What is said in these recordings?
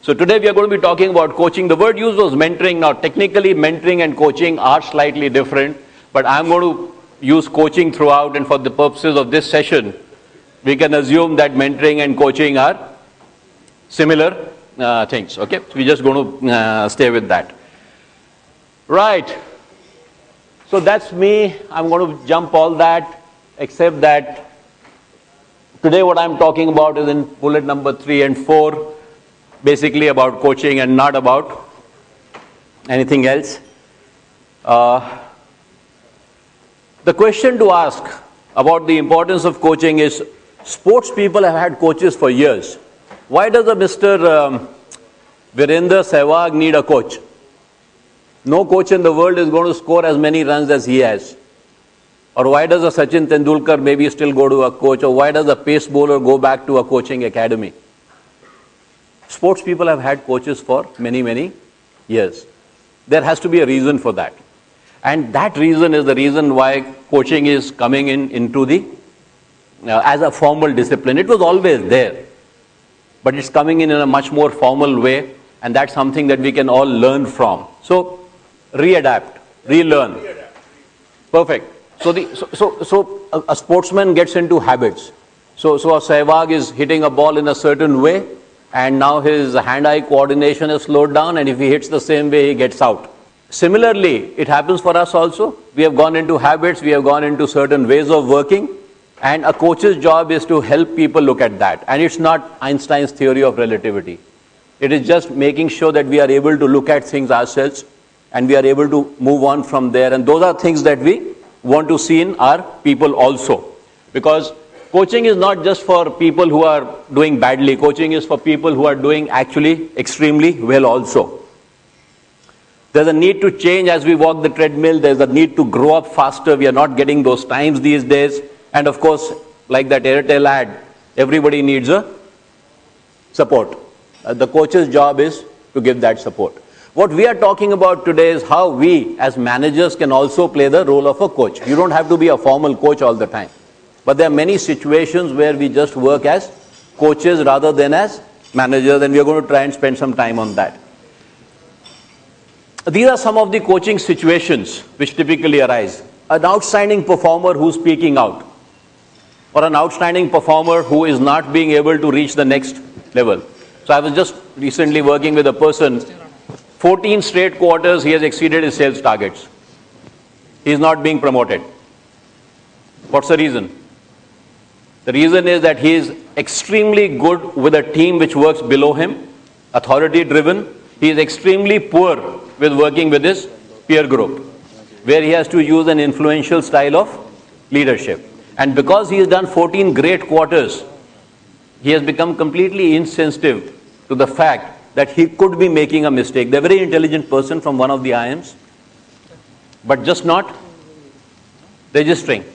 So today we are going to be talking about coaching. The word used was mentoring. Now technically mentoring and coaching are slightly different, but I'm going to use coaching throughout, and for the purposes of this session, we can assume that mentoring and coaching are similar things. Okay, so we're just going to stay with that. Right. So that's me. I'm going to jump all that, except that today what I'm talking about is in bullet number 3 and 4, basically about coaching and not about anything else. The question to ask about the importance of coaching is, sports people have had coaches for years. Why does a Mr. Virender Sehwag need a coach? No coach in the world is going to score as many runs as he has. Or why does a Sachin Tendulkar maybe still go to a coach? Or why does a pace bowler go back to a coaching academy? Sports people have had coaches for many, many years. There has to be a reason for that. And that reason is the reason why coaching is coming into the, as a formal discipline. It was always there, but it's coming in a much more formal way, and that's something that we can all learn from. So, readapt, relearn. Perfect. So a sportsman gets into habits. So a Sehwag is hitting a ball in a certain way, and now his hand-eye coordination is slowed down, and if he hits the same way, he gets out. Similarly, it happens for us also. We have gone into habits, we have gone into certain ways of working, and a coach's job is to help people look at that. And it's not Einstein's theory of relativity. It is just making sure that we are able to look at things ourselves, and we are able to move on from there. And those are things that we want to see in our people also. Because coaching is not just for people who are doing badly. Coaching is for people who are doing actually extremely well also. There's a need to change as we walk the treadmill. There's a need to grow up faster. We are not getting those times these days. And of course, like that Airtel ad, everybody needs a support. The coach's job is to give that support. What we are talking about today is how we as managers can also play the role of a coach. You don't have to be a formal coach all the time. But there are many situations where we just work as coaches rather than as managers, and we are going to try and spend some time on that. These are some of the coaching situations which typically arise. An outstanding performer who's speaking out, or an outstanding performer who is not being able to reach the next level. So I was just recently working with a person, 14 straight quarters he has exceeded his sales targets. He is not being promoted. What's the reason? The reason is that he is extremely good with a team which works below him, authority driven. He is extremely poor with working with his peer group, where he has to use an influential style of leadership. And because he has done 14 great quarters, he has become completely insensitive to the fact that he could be making a mistake. They're a very intelligent person from one of the IIMs, but just not registering.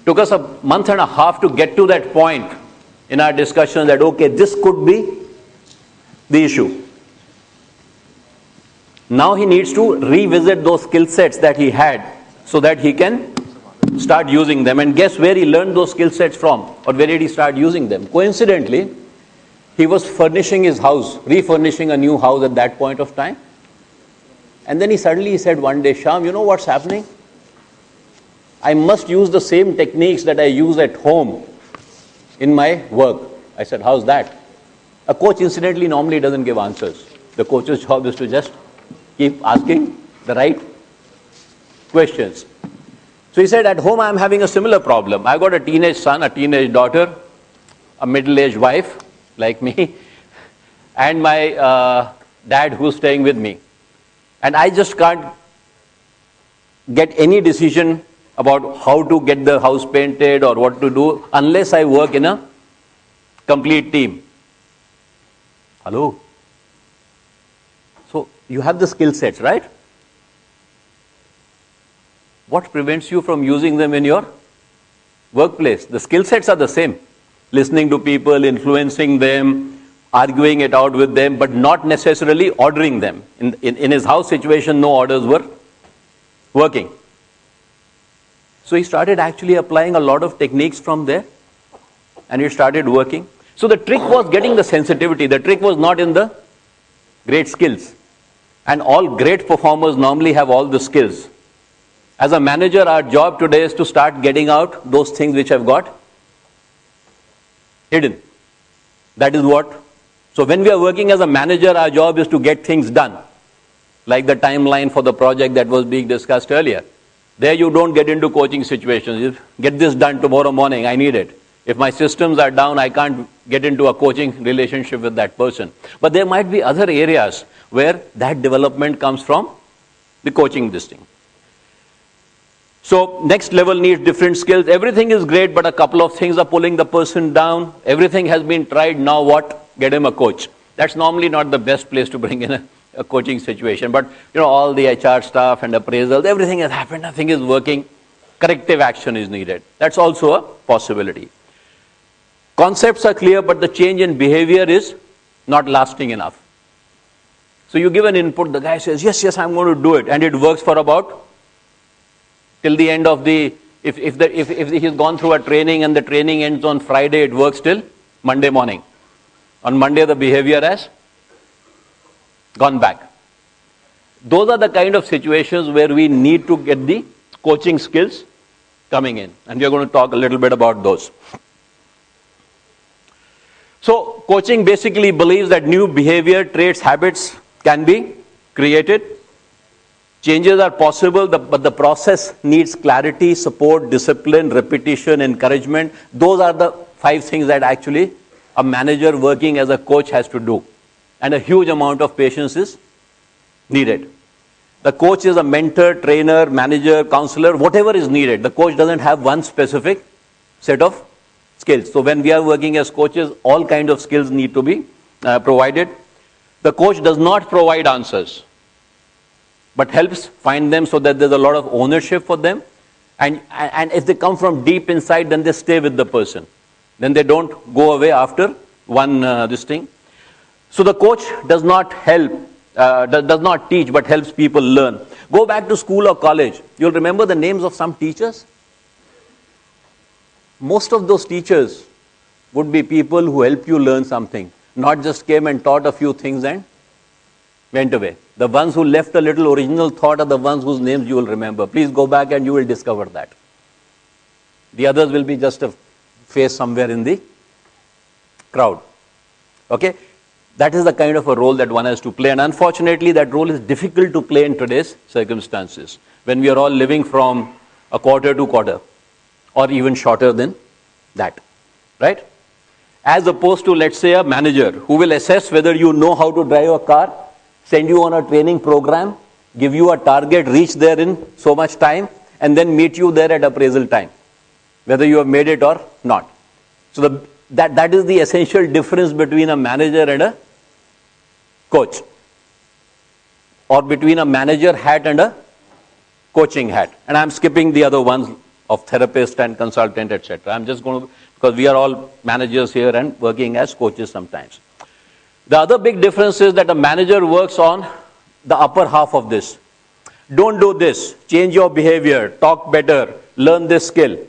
Took us a month and a half to get to that point in our discussion that, okay, this could be the issue. Now he needs to revisit those skill sets that he had so that he can start using them. And guess where he learned those skill sets from, or where did he start using them? Coincidentally, he was furnishing his house, refurnishing a new house at that point of time. And then he suddenly said one day, Shyam, you know what's happening? I must use the same techniques that I use at home in my work. I said, how's that? A coach incidentally normally doesn't give answers. The coach's job is to just keep asking the right questions. So he said, at home I'm having a similar problem. I've got a teenage son, a teenage daughter, a middle-aged wife like me, and my dad who's staying with me. And I just can't get any decision about how to get the house painted or what to do unless I work in a complete team. Hello? So you have the skill sets, right? What prevents you from using them in your workplace? The skill sets are the same. Listening to people, influencing them, arguing it out with them, but not necessarily ordering them. In his house situation, no orders were working. So he started actually applying a lot of techniques from there, and it started working. So the trick was getting the sensitivity. The trick was not in the great skills. And all great performers normally have all the skills. As a manager, our job today is to start getting out those things which have got hidden. That is what. So when we are working as a manager, our job is to get things done. Like the timeline for the project that was being discussed earlier. There you don't get into coaching situations. You get this done tomorrow morning, I need it. If my systems are down, I can't get into a coaching relationship with that person. But there might be other areas where that development comes from the coaching this thing. So next level needs different skills. Everything is great, but a couple of things are pulling the person down. Everything has been tried. Now what? Get him a coach. That's normally not the best place to bring in a coaching situation. But all the HR stuff and appraisals, everything has happened. Nothing is working. Corrective action is needed. That's also a possibility. Concepts are clear, but the change in behavior is not lasting enough. So you give an input, the guy says, yes, I'm going to do it. And it works for about till the end of the, if he's gone through a training and the training ends on Friday, it works till Monday morning. On Monday, the behavior has gone back. Those are the kind of situations where we need to get the coaching skills coming in. And we are going to talk a little bit about those. So, coaching basically believes that new behavior, traits, habits can be created. Changes are possible, but the process needs clarity, support, discipline, repetition, encouragement. Those are the 5 things that actually a manager working as a coach has to do. And a huge amount of patience is needed. The coach is a mentor, trainer, manager, counselor, whatever is needed. The coach doesn't have one specific set of skills. So when we are working as coaches, all kinds of skills need to be provided. The coach does not provide answers, but helps find them so that there's a lot of ownership for them. And if they come from deep inside, then they stay with the person. Then they don't go away after one this thing. So the coach does not help, does not teach, but helps people learn. Go back to school or college. You'll remember the names of some teachers. Most of those teachers would be people who help you learn something, not just came and taught a few things and went away. The ones who left a little original thought are the ones whose names you will remember. Please go back and you will discover that. The others will be just a face somewhere in the crowd. Okay? That is the kind of a role that one has to play. And unfortunately, that role is difficult to play in today's circumstances, when we are all living from a quarter to quarter, or even shorter than that. Right? As opposed to, let's say, a manager who will assess whether you know how to drive a car, send you on a training program, give you a target, reach there in so much time, and then meet you there at appraisal time, whether you have made it or not. So that is the essential difference between a manager and a coach, or between a manager hat and a coaching hat. And I'm skipping the other ones of therapist and consultant, etc. I'm just going to, because we are all managers here and working as coaches sometimes. The other big difference is that a manager works on the upper half of this. Don't do this, change your behavior, talk better, learn this skill.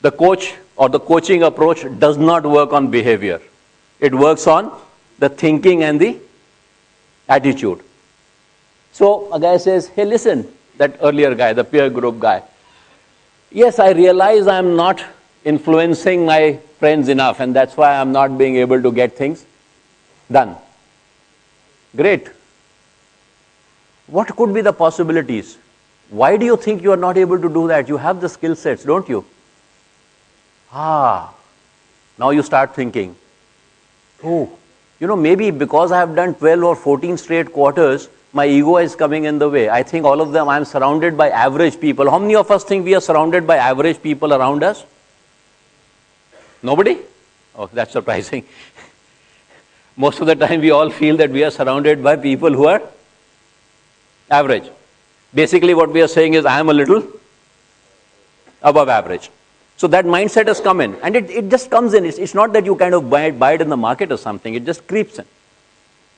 The coach or the coaching approach does not work on behavior. It works on the thinking and the attitude. So a guy says, hey, listen, that earlier guy, the peer group guy. Yes, I realize I'm not influencing my friends enough, and that's why I'm not being able to get things done. Great. What could be the possibilities? Why do you think you are not able to do that? You have the skill sets, don't you? Now you start thinking, maybe because I have done 12 or 14 straight quarters, my ego is coming in the way. I think all of them, I'm surrounded by average people. How many of us think we are surrounded by average people around us? Nobody? Oh, that's surprising. Most of the time we all feel that we are surrounded by people who are average. Basically what we are saying is, I am a little above average. So that mindset has come in, and it just comes in. It's not that you kind of buy it in the market or something. It just creeps in.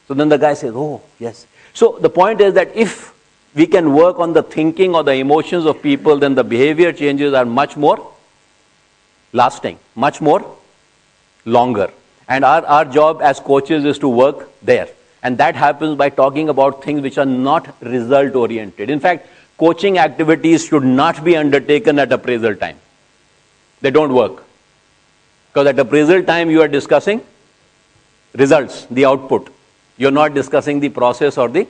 So then the guy says, oh, yes. So the point is that if we can work on the thinking or the emotions of people, then the behavior changes are much more lasting, much more longer. And our job as coaches is to work there. And that happens by talking about things which are not result oriented. In fact, coaching activities should not be undertaken at appraisal time. They don't work. Because at appraisal time you are discussing results, the output. You're not discussing the process or the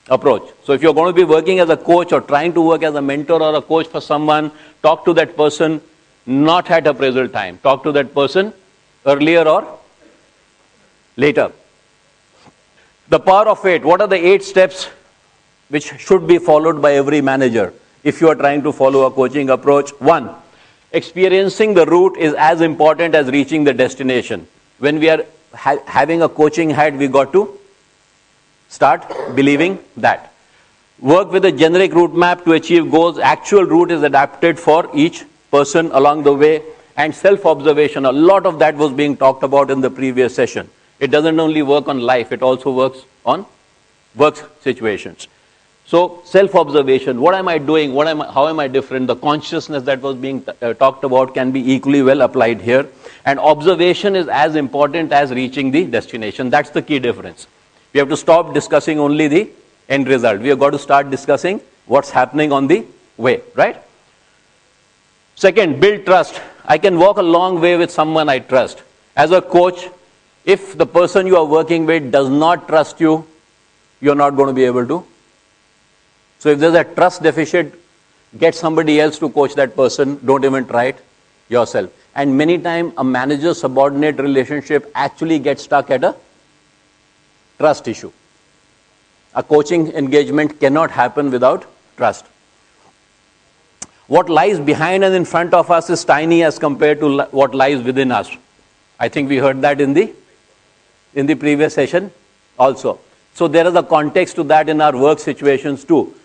approach. So if you're going to be working as a coach or trying to work as a mentor or a coach for someone, talk to that person not at appraisal time. Talk to that person earlier or later. The power of 8. What are the 8 steps which should be followed by every manager if you are trying to follow a coaching approach? 1. Experiencing the route is as important as reaching the destination. When we are having a coaching hat, we got to start believing that. Work with a generic route map to achieve goals. Actual route is adapted for each person along the way. And self-observation, a lot of that was being talked about in the previous session. It doesn't only work on life, it also works on work situations. So self-observation, what am I doing, how am I different? The consciousness that was being talked about can be equally well applied here. And observation is as important as reaching the destination. That's the key difference. We have to stop discussing only the end result. We have got to start discussing what's happening on the way, right? Second, build trust. I can walk a long way with someone I trust. As a coach, if the person you are working with does not trust you, you're not going to be able to. So if there's a trust deficit, get somebody else to coach that person. Don't even try it yourself. And many times a manager-subordinate relationship actually gets stuck at a trust issue. A coaching engagement cannot happen without trust. What lies behind and in front of us is tiny as compared to what lies within us. I think we heard that in the previous session also. So there is a context to that in our work situations too.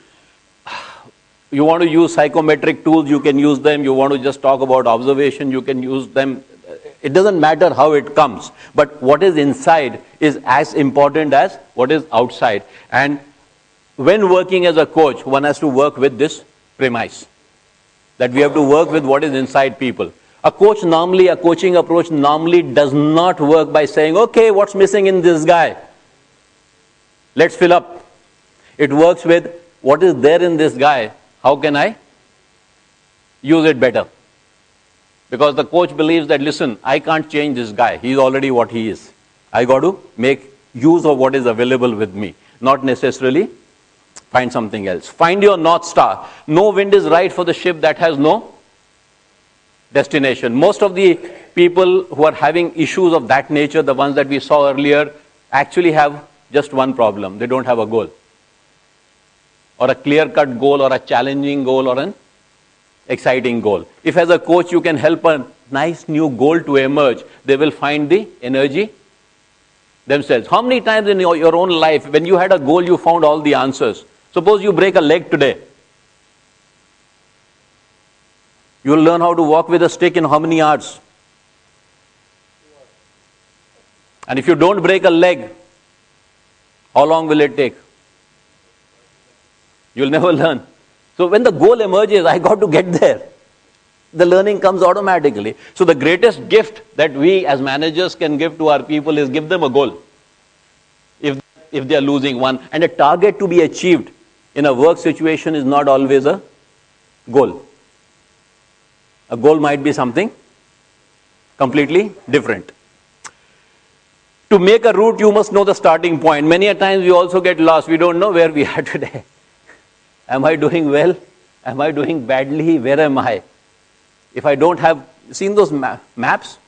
You want to use psychometric tools, you can use them. You want to just talk about observation, you can use them. It doesn't matter how it comes. But what is inside is as important as what is outside. And when working as a coach, one has to work with this premise. That we have to work with what is inside people. A coaching approach normally does not work by saying, okay, what's missing in this guy? Let's fill up. It works with what is there in this guy. How can I use it better? Because the coach believes that, listen, I can't change this guy. He's already what he is. I got to make use of what is available with me, not necessarily find something else. Find your North Star. No wind is right for the ship that has no destination. Most of the people who are having issues of that nature, the ones that we saw earlier, actually have just one problem. They don't have a goal. Or a clear-cut goal, or a challenging goal, or an exciting goal. If as a coach you can help a nice new goal to emerge, they will find the energy themselves. How many times in your own life, when you had a goal, you found all the answers? Suppose you break a leg today. You will learn how to walk with a stick in how many hours? And if you don't break a leg, how long will it take? You'll never learn. So when the goal emerges, I got to get there. The learning comes automatically. So the greatest gift that we as managers can give to our people is give them a goal. If they are losing one. And a target to be achieved in a work situation is not always a goal. A goal might be something completely different. To make a route, you must know the starting point. Many a times we also get lost. We don't know where we are today. Am I doing well? Am I doing badly? Where am I? If I don't have, seen those maps?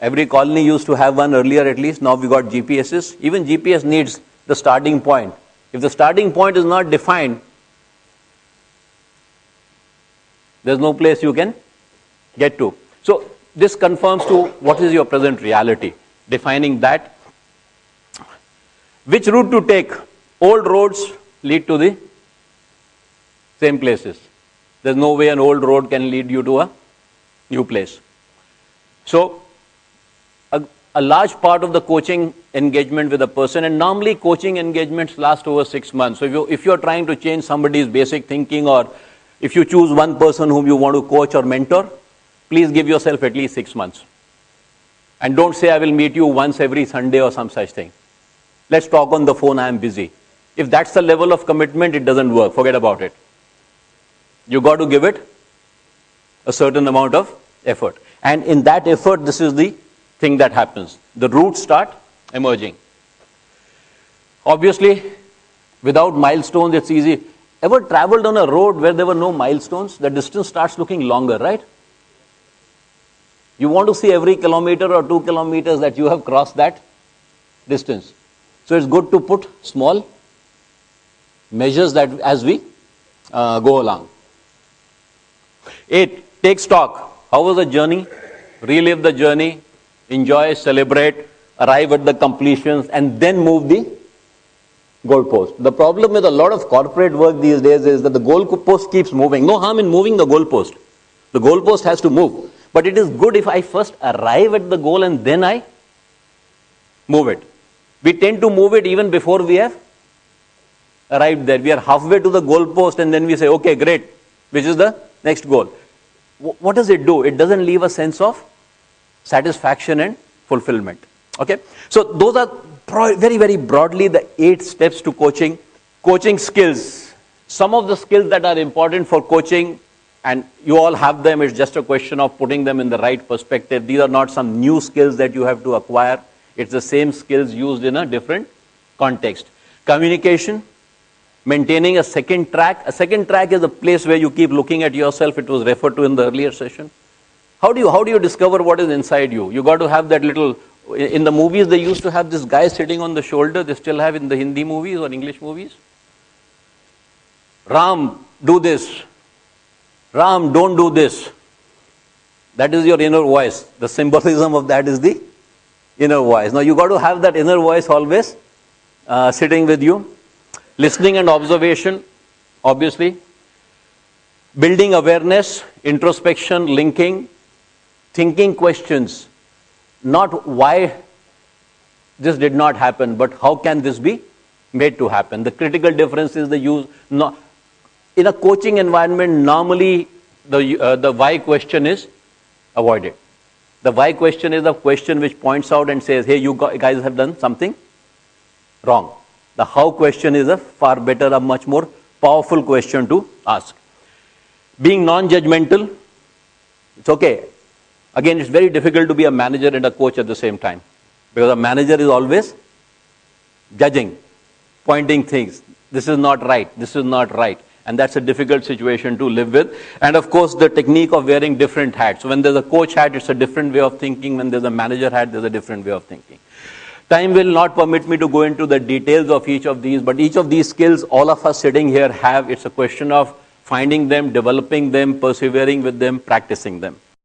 Every colony used to have one earlier at least. Now we got GPSs. Even GPS needs the starting point. If the starting point is not defined, there's no place you can get to. So this confirms to what is your present reality. Defining that. Which route to take? Old roads lead to the same places. There's no way an old road can lead you to a new place. So a large part of the coaching engagement with a person, and normally coaching engagements last over 6 months. So if you're trying to change somebody's basic thinking, or if you choose one person whom you want to coach or mentor, please give yourself at least 6 months. And don't say I will meet you once every Sunday or some such thing. Let's talk on the phone, I am busy. If that's the level of commitment, it doesn't work. Forget about it. You got to give it a certain amount of effort. And in that effort, this is the thing that happens. The roots start emerging. Obviously, without milestones, it's easy. Ever traveled on a road where there were no milestones? The distance starts looking longer, right? You want to see every kilometer or 2 kilometers that you have crossed that distance. So it's good to put small measures that as we go along. 8, take stock. How was the journey? Relive the journey, enjoy, celebrate, arrive at the completions, and then move the goalpost. The problem with a lot of corporate work these days is that the goalpost keeps moving. No harm in moving the goalpost. The goalpost has to move. But it is good if I first arrive at the goal and then I move it. We tend to move it even before we have arrived there. We are halfway to the goalpost and then we say, okay, great. Which is the next goal? What does it do? It doesn't leave a sense of satisfaction and fulfillment. Okay? So those are very, very broadly the 8 steps to coaching. Coaching skills. Some of the skills that are important for coaching, and you all have them, it's just a question of putting them in the right perspective. These are not some new skills that you have to acquire. It's the same skills used in a different context. Communication, maintaining a second track. A second track is a place where you keep looking at yourself. It was referred to in the earlier session. How do you discover what is inside you? You got to have that little, in the movies they used to have this guy sitting on the shoulder. They still have in the Hindi movies or English movies. Ram, do this. Ram, don't do this. That is your inner voice. The symbolism of that is the inner voice. Now you got to have that inner voice always sitting with you. Listening and observation, obviously. Building awareness, introspection, linking, thinking questions. Not why this did not happen, but how can this be made to happen. The critical difference is the use. In a coaching environment, normally the why question is avoided. The why question is a question which points out and says, hey, you guys have done something wrong. The how question is a far better, a much more powerful question to ask. Being non-judgmental, it's okay. Again, it's very difficult to be a manager and a coach at the same time. Because a manager is always judging, pointing things. This is not right, this is not right. And that's a difficult situation to live with. And of course, the technique of wearing different hats. When there's a coach hat, it's a different way of thinking. When there's a manager hat, there's a different way of thinking. Time will not permit me to go into the details of each of these, but each of these skills, all of us sitting here have, it's a question of finding them, developing them, persevering with them, practicing them.